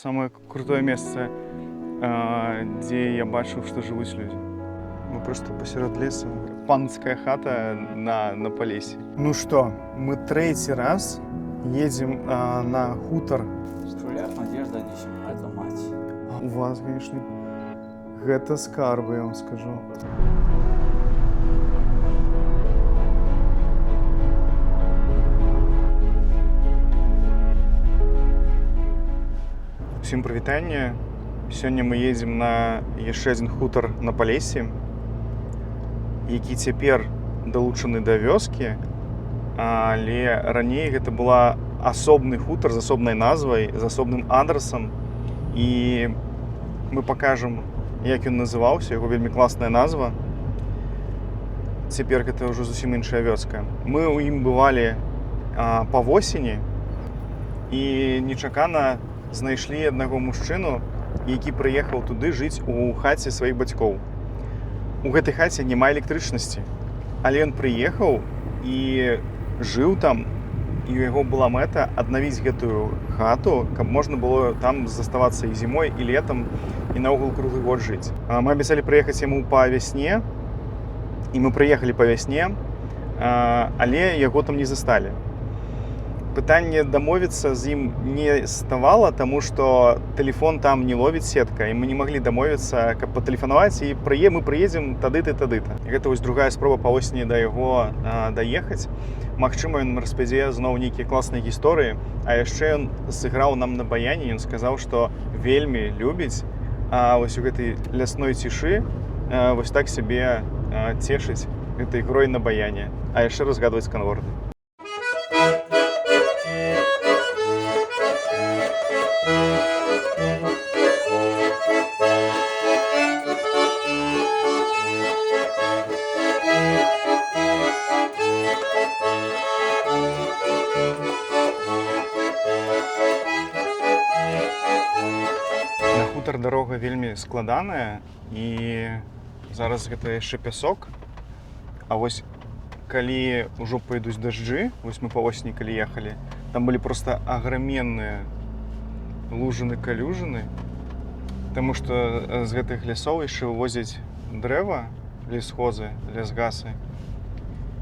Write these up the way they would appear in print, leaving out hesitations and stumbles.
Самое крутое место, где я бачыў, што жывуць людзі. Мы просто посярод леса. Панская хата на Полесье. Ну что, мы третий раз едем на хутор. В Струлях Надежда Анисимовна, это мать. У вас, конечно, гэта скарбы, я вам скажу. Всем прывітанне. Сёння мы едем на яшчэ адзін хутар на Полессі, які цяпер далучаны да вёскі, але раней гэта была асобны хутар з асобнай назвай, з асобным адрасам, і мы пакажам, як ён называўся, яго вельмі класная назва. Цяпер гэта ўжо зусім іншая вёска. Мы ў ім бывалі па восені і нечакана знайшлі аднаго мужчыну, які прыехаў туды жыць у хаце сваіх бацькоў. У гэтай хаце няма электрычнасці, але ён прыехаў і жыў там, і ў яго была мэта аднавіць гэтую хату, каб можна было там заставацца і зімой, і летам, і наогул круглы год жыць. Мы абяцалі прыехаць яму па вясне, і мы прыехалі па вясне, але яго там не засталі. Пытанне дамовіцца з ім не ставала, таму што тэлефон там не ловіць сетка, і мы не маглі дамовіцца, каб патэлефанаваць, і мы прыедзем тады-то, тады-то. Гэта вось другая спроба па восені да яго даехаць. Магчыма, ён распавядзе зноў нейкія класныя гісторыі, а яшчэ ён сыграў нам на баяне, ён сказаў, што вельмі любіць вось у гэтай лясной цішы вось так сябе цешыць гэтай ігрой на баяне, а яшчэ разгадваць канворды. Дарога вельмі складаная, і зараз гэта яшчэ пясок. А вось калі ўжо пойдуць дажджы, вось мы па восені калі ехалі, там былі проста аграменныя лужыны-калюжыны, таму што з гэтых лясоў яшчэ вывозяць дрэва, лесхозы, лясгасы,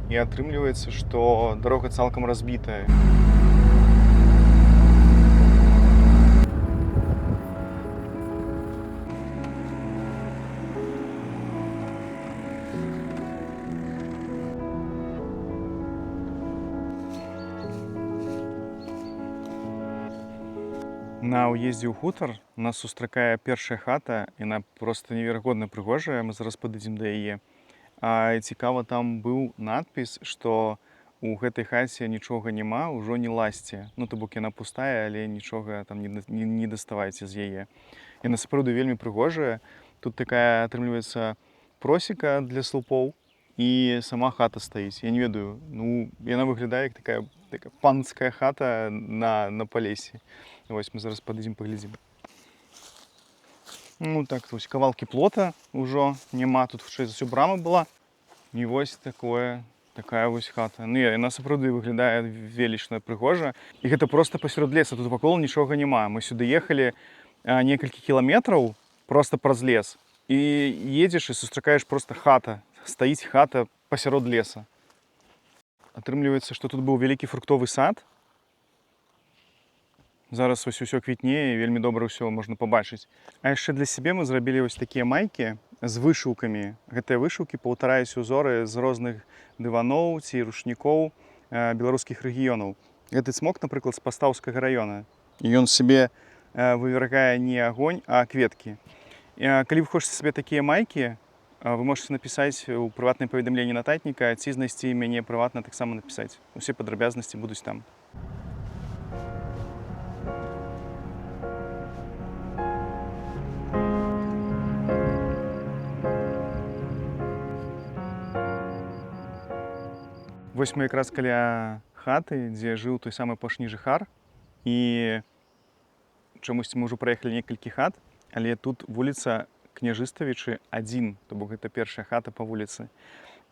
і атрымліваецца, што дарога цалкам разбітая. На ўездзе ў хутар нас сустракае першая хата, яна проста неверагодна прыгожая, мы зараз падыдзем да яе. Цікава, там быў надпіс, што у гэтай хаце нічога няма, ўжо не лазьце. Ну, то бок яна пустая, але нічога там не даставайце з яе. Яна сапраўды вельмі прыгожая. Тут такая атрымліваецца просека для слупоў, і сама хата стаіць. Я не ведаю, ну, яна выглядае як такая панская хата на Полессі. Вось мы зараз падыдзем, паглядзім. Ну так, вось кавалкі плота ўжо няма, тут хутчэй за ўсё брама была. І вось такая вось хата. Ну, яна сапраўды выглядае велічна прыгожа. І гэта проста пасярод леса, тут вакол нічога няма. Мы сюды ехалі некалькі кіламетраў проста праз лес. І едзеш і сустракаеш проста хата. Стаіць хата пасярод леса. Атрымліваецца, што тут быў вялікі фруктовы сад. Зараз вось усё квітнее, і вельмі добра ўсё можна пабачыць. А яшчэ для сябе мы зрабілі вось такія майкі з вышыўкамі. Гэтыя вышыўкі паўтараюць узоры з розных дываноў ці рушнікоў беларускіх рэгіёнаў. Гэты цмок, напрыклад, з Пастаўскага раёна. І ён сябе вывяргае не агонь, а кветкі. Калі вы хочаце сабе такія майкі, вы можете напісаць у прыватнае паведамленне нататніка, ці знайсці мяне прыватна таксама напісаць. Усе падрабязнасці будуць там. Вось мы якраз каля хаты, дзе жыў той самы апошні жыхар, і чамусьці мы ўжо праехалі некалькі хат, але тут вуліца Княжыставічы 1, то бок гэта першая хата па вуліцы.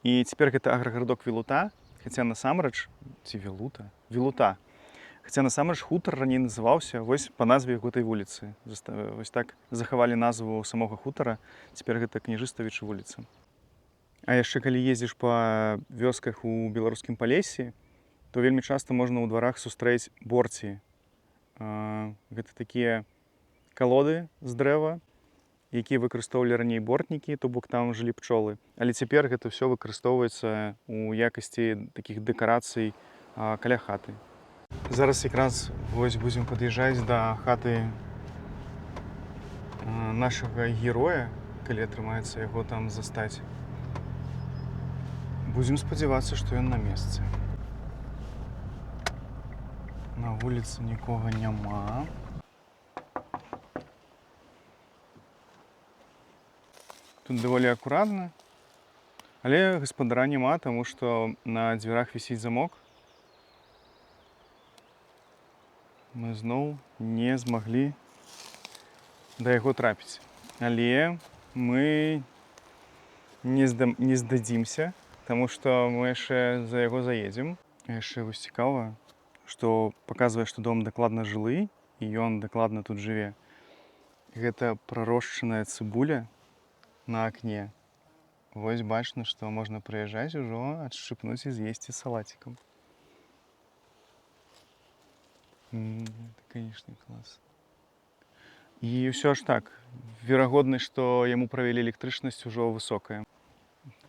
І цяпер гэта аграгарадок Вілута, хаця насамрэч, ці Вілута? Вілута. Хаця насамрэч хутар раней называўся вось па назве гэтай вуліцы. Вось так захавалі назву самога хутара, цяпер гэта Княжыставічы вуліца. А яшчэ калі ездзіш па вёсках у беларускім Палессі, то вельмі часта можна ў дварах сустрэць борці. Гэта такія калоды з дрэва, якія выкарыстоўвалі раней бортнікі, то бок там жылі пчолы. Але цяпер гэта ўсё выкарыстоўваецца ў якасці такіх дэкарацый каля хаты. Зараз якраз вось будзем пад'язджаць да хаты нашага героя, калі атрымаецца яго там застаць. Будзем спадзявацца, што ён на месцы. На вуліцы нікога няма. Тут даволі акуратна, але гаспадара няма, таму што на дзвярах вісіць замок. Мы зноў не змаглі да яго трапіць. Але мы не здадзімся, таму што мы яшчэ за яго заедзем. Яшчэ вось цікава, што паказвае, што дом дакладна жылы, і ён дакладна тут жыве. Гэта прарошчаная цыбуля на акне. Вось бачна, што можна прыязджаць ужо, адшчыпнуць і з'есці салацікам. Это, конечно, клас. І ўсё ж так, верагоднасць, што яму правялі электрычнасць, ужо высокая.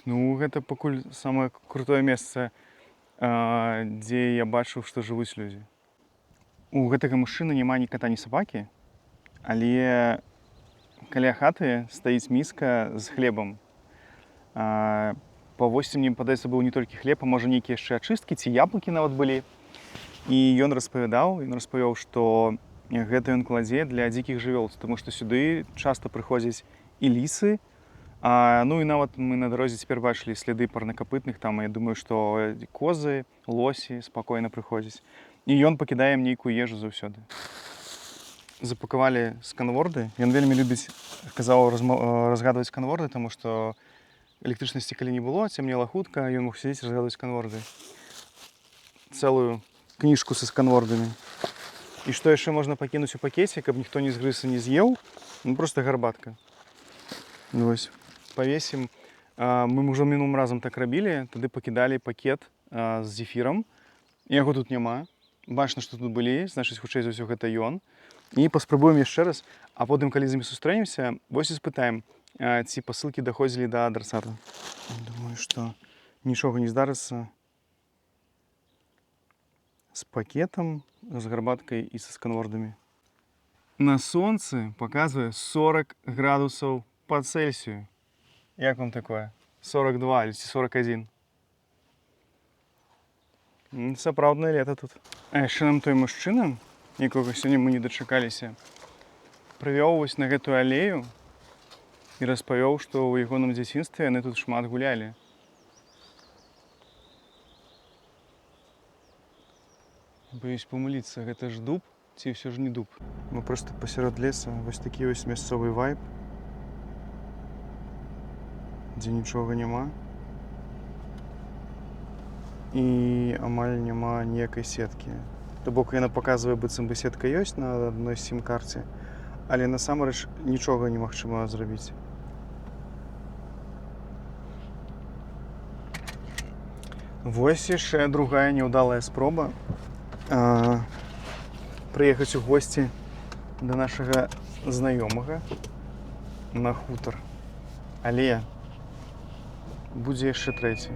Ну, гэта пакуль самае крутое месца, дзе я бачыў, што жывуць людзі. У гэтага мужчыны няма ні ката, ні сабакі, але каля хаты стаіць міска з хлебам. Па восці, мне падаецца, быў не толькі хлеб, а можа нейкія яшчэ ачысткі ці яблыкі нават былі. І ён распавёў, што гэта ён кладзе для дзікіх жывёл, таму што сюды часта прыходзяць і лісы. Ну і нават мы на дарозе цяпер бачылі сляды парнакапытных, там, я думаю, што козы, лосі спакойна прыходзяць. І ён пакідае ім нейкую ежу заўсёды. Запакавалі сканворды. Ён вельмі любіць, казаў, разгадваць сканворды, таму што электрычнасці калі не было, цямнела хутка, ён мог сядзець разгадваць сканворды. Цэлую кніжку са сканвордамі. І што яшчэ можна пакінуць у пакеце, каб ніхто не згрыз і не з'еў? Ну, проста гарбатка. Вось. Павесім. Мы ўжо мінулым разам так рабілі, тады пакідалі пакет з зефірам. Яго тут няма. Бачна, што тут былі, значыць, хутчэй за ўсё гэта ён. І паспрабуем яшчэ раз, а потым, калі з імі сустрэнемся, вось і спытаем, ці пасылкі даходзілі да адрасата. Думаю, што нічога не здарыцца з пакетам, з гарбаткай і са сканвордамі. На сонцы паказвае 40 градусаў па Цельсію. Як вам такое? 42 ці 41? Сапраўднае лета тут. А яшчэ нам той мужчына, якога сёння мы не дачакаліся, прывёў вось на гэтую алею і распавёў, што ў ягоным дзяцінстве яны тут шмат гулялі. Боюсь памыліцца, гэта ж дуб ці ўсё ж не дуб? Мы проста пасярод леса, вось такі вось мясцовы вайб, дзе нічога няма. І амаль няма ніякай сеткі. То бок яна паказвае, быццам бы сетка ёсць на адной сім-карце, але насамрэч нічога немагчыма зрабіць. Вось яшчэ другая няўдалая спроба прыехаць у госці да нашага знаёмага на хутар. Але будзе яшчэ трэці.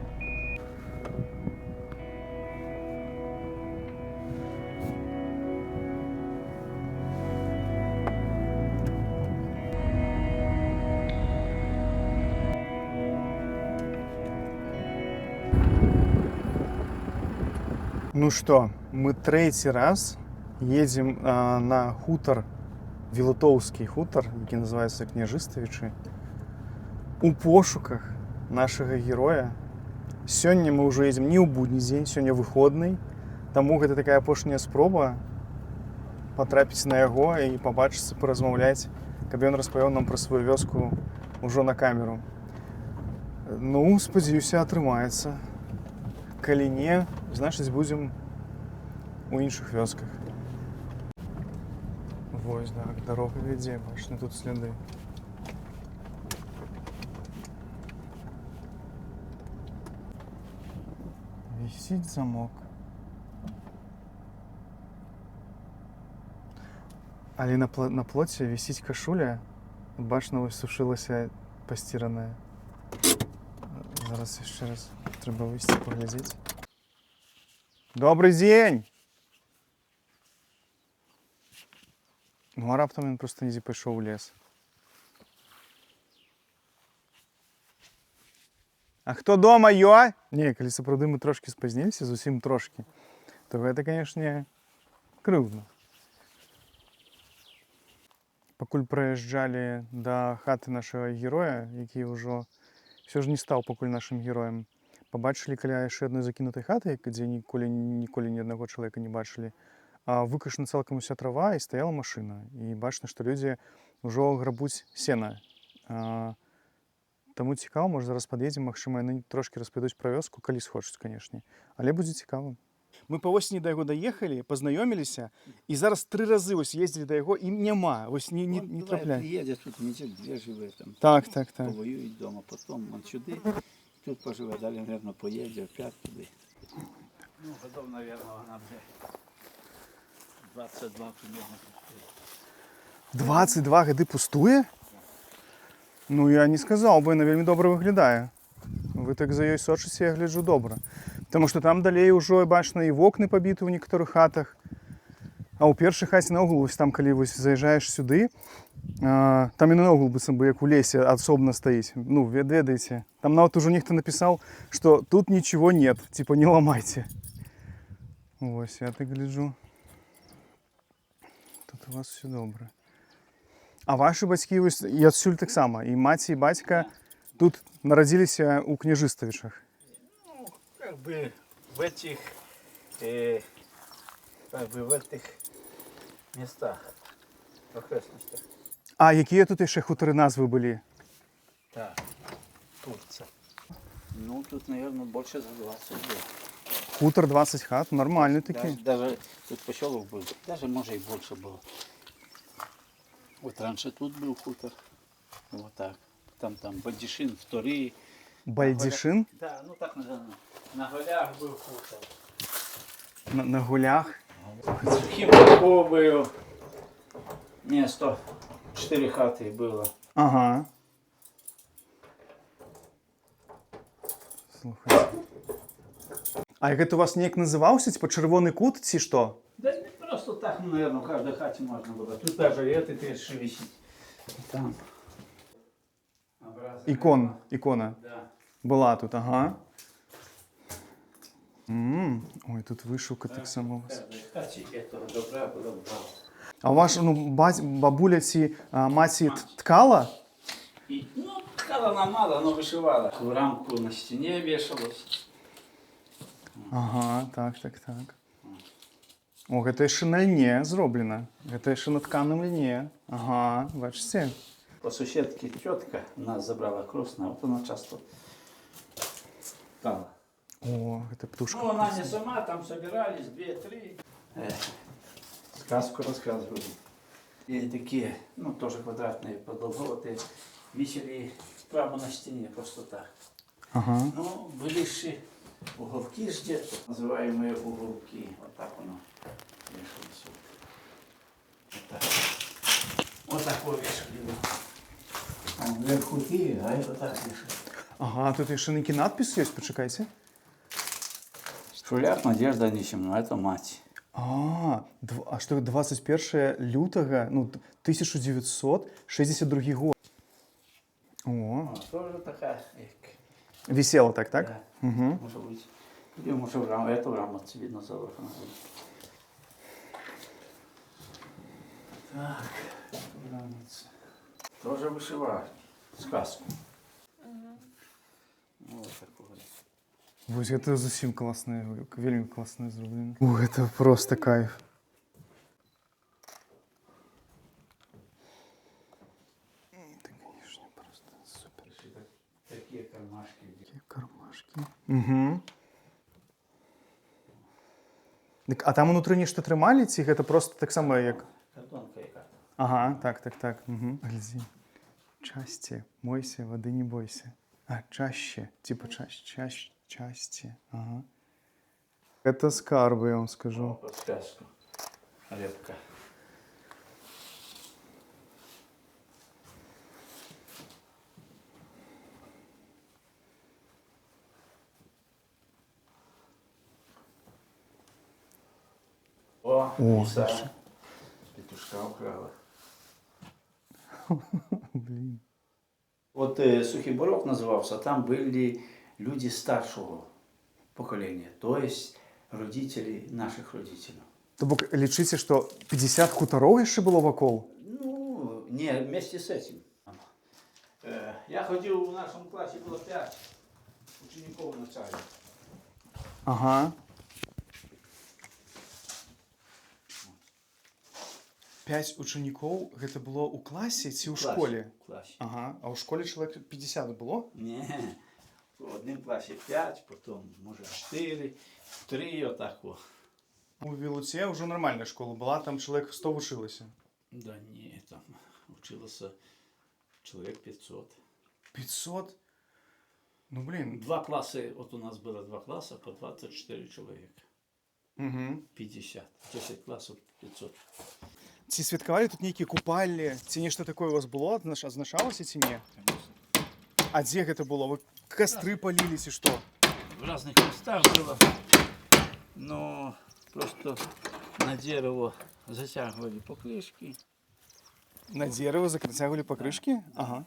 Ну што, мы трэці раз едзем на хутар, вілутоўскі хутар, які называецца Княжыставічы, у пошуках нашага героя. Сёння мы ўжо едзем не ў будні дзень, сёння выходны, таму гэта такая апошняя спроба патрапіць на яго і пабачыцца, паразмаўляць, каб ён распавёў нам пра сваю вёску ўжо на камеру. Ну, спадзяюся, атрымаецца. Калі не, значыць, будзем у іншых вёсках. Вось, так, дорога вядзе, бачны тут сляды. Висить замок. Але на плоце вісіць кашуля, бачна вось сушылася пасціраная. Зараз яшчэ раз трэба выйсці паглядзець. Добрый дзень! Ну а раптам ён проста недзе пайшоў у лес. А хто дома, ё? Не, калі сапраўды мы трошкі спазніліся, зусім трошкі, то гэта, канешне, крыўдна. Пакуль праязджалі да хаты нашага героя, які ўжо ўсё ж не стаў пакуль нашым героем, пабачылі каля яшчэ адной закінутай хаты, дзе ніколі ні аднаго чалавека не бачылі, выкашана цалкам уся трава і стаяла машына. І бачна, што людзі ўжо грабуць сена. Таму цікава, можа зараз пад'едзем, магчыма, яны трошкі распавядуць пра вёску, калі схочуць, канешне. Але будзе цікава. Мы па восені да яго даехалі, пазнаёміліся, і зараз 3 разы вось ездзілі да яго, і няма, вось не трапляе. Приедет, тут недель 2 живе там. Так. Повоюють дома, потом он сюди, тут поживе, далі, наверное, поїде, опять туди. Ну, годов, наверное, вона вже 22 примерно пустує. 22 гады пустуе? Ну, я не сказаў бы, яна вельмі добра выглядае. Вы так за ёй сочыце, я гляджу добра. Таму што там далей ужо бачна і вокны пабіты ў некаторых хатах. А ў першай хаце наогул, вось там, калі вось заязджаеш сюды, там і наогул быццам бы як у лесе асобна стаіць. Ну, ведаеце, там нават ужо нехта напісаў, што тут нічого нет, типа не ламайце. Вось, я так гляджу. Тут у вас все добра. А ваши бацькі вось і адсюль таксама, і маці, і бацька тут нарадзіліся ў Княжыставічах. Ну, как бы в этих местах, окрестностях. А якія тут яшчэ хутары назвы былі? Так, Турция. Ну, тут, наверное, больше за 20 лет. Хутар 20 хат, нормальный такі. Даже тут поселок был, даже, может, и больше было. Вот раньше тут был хутор, вот так. Там Бандишин, вторые. Бальдишин? Да, ну так называемый. На Голях был хутор. На Гулях? Химчаков был. Не, 104 хаты было. Ага. Слухайте. А як гэта у вас неяк называўся, типа чырвоны кут, ці што? Да не просто так, ну, наверное, в каждой хате можно было. Тут даже это пеший висит. Там. Икона. Да. Была тут, ага. Ой, тут вышивка так само у вас. А ваша, ну, бабуля ці маці ткала? Ну, ткала она мало, но вышивала. В рамку на стене вешалась. Ага, так. О, гэта яшчэ на льне зроблена. Гэта яшчэ на тканым льне. Ага, бачыце? По соседке тетка нас забрала крестная, вот она часто ткала. О, это птушка. Ну, она не сама, там собирались 2-3. Сказку рассказывали. И такие, ну, тоже квадратные, продолговатые, висели прямо на стене, просто так. Ага. Ну, были же уголки где-то, называемые уголки. Вот так оно вешалось. Вот так. Вот такой вешали. А вверху ты, а это так вешали. Ага, тут яшчэ нейкі надпіс ёсць, пачакайце. Шуляк Надежда Анисимовна, это мать. А што 21 лютага, ну, 1962 год. О, Тоже такая. висела так? Да. Угу. Может быть. Или может эту рамочку видно заложено. Так, рамочка. Тоже вышивать сказку. Вот такое. Вось гэта зусім класнае, вельмі класнае зроблена. О, гэта просто кайф. Это, конечно, просто супер. Такие кармашки. Такие кармашки. Угу. А там унутры нешта трымалі, ці гэта просто таксама як... Картонка яка. Ага, так. Угу. Глядзі. Часці, мойся, воды не бойся. А, чаще, типа части. Ага. Это скарбы, я вам скажу. Подсказку. Репка. О, лиса. Петушка украла. Блин. Вот Сухий Борок назывался, там были люди старшего поколения, то есть родители наших родителей. То бок лічыце, што 50 хутароў яшчэ было вакол? Ну, не вместе с этим. Я ходил, в нашем классе было 5 учеников в начале. Ага. 5 учеников, гэта было ў класе ці ў школе? В классе. Ага, а ў школе чалавек 50 было? Не, в одном классе 5, потом, может, 4, 3, вот так вот. У Вілуце ўжо нармальная школа была, там чалавек 100 вучылася. Да не, там училось человек 500. 500? Ну, блин. 2 класса, вот у нас было 2 класса по 24 человека. Угу. 50. 10 классов 500. Ці святкавалі тут нейкія купальні? Ці нешта такое у вас было? Адзначалася ці не? Конечно. А дзе гэта было? Вы кастры палілі ці што? В разных местах было. Но просто на дерево затягивали покрышки На дерево затягивали покрышки? Ага.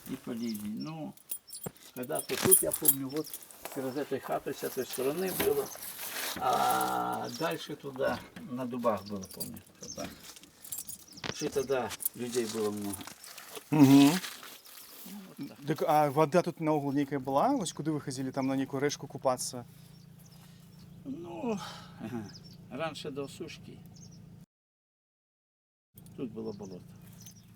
и полили. Ну, когда-то тут, я помню, вот перед этой хатой с этой стороны было, а дальше туда на дубах было, помню. Что тогда людей было много. Угу. Так, а вода тут наогул нейкая была? Вось куды вы хадзілі там на нейкую рэчку купацца? Ну, раньше до сушки тут было болото.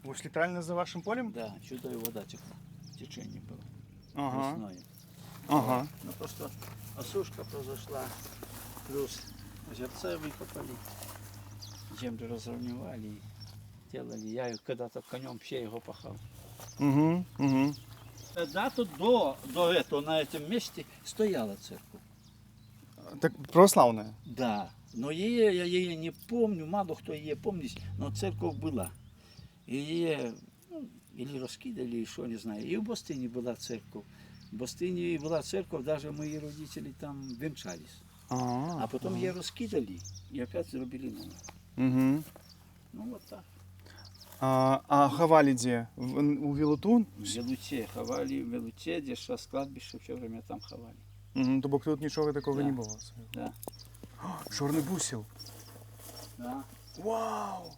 Вось літральна за вашим полем? Да, сюда и вода текла, течение было. Ага. Весной. Ага. Ну просто осушка произошла, плюс озерца выкопали, землю разровневали, делали. Я когда-то конем все его пахал. Угу. Угу. Да, тут до этого, на этом месте стояла церковь. Так православная? Да, но я ее не помню, мало кто ее помнит, но церковь была. И ее, ну, или раскидали, или что, не знаю. И в Бостыне была церковь. В Бостыне была церковь, даже мои родители там венчались. А потом ее раскидали и опять зарубили новую. Угу. Ну вот так. А хавалі дзе? У Вілуту? В Велуте ховали, в Велуте, где сейчас кладбище, все время там ховали. Угу. То бок тут нічого такого Да. не було. Да. Чорний бусел. Да. Вау!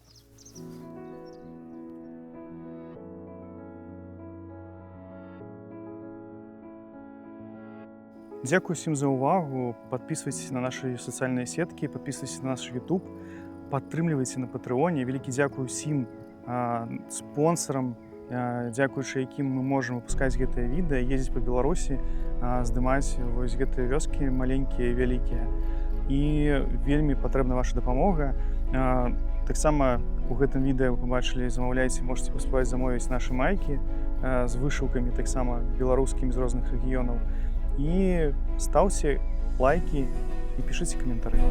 Дякую всім за увагу. Підписуйтесь на наші соціальні сітки, підписуйтесь на наш YouTube, підтримуйте на Patreon. Велике дякую всім спонсорам, дзякуючы якім мы можам выпускаць гэтае відэа, ездзіць па Беларусі, здымаць вось гэтыя вёскі маленькія, вялікія. І вельмі патрэбна ваша дапамога. Таксама у гэтым відэа вы пабачылі, замаўляйце, можете паспрабаваць замовіць нашы майкі з вышыўкамі, таксама беларускімі з розных рэгіёнаў. І стаўце лайкі і пішыце каментары.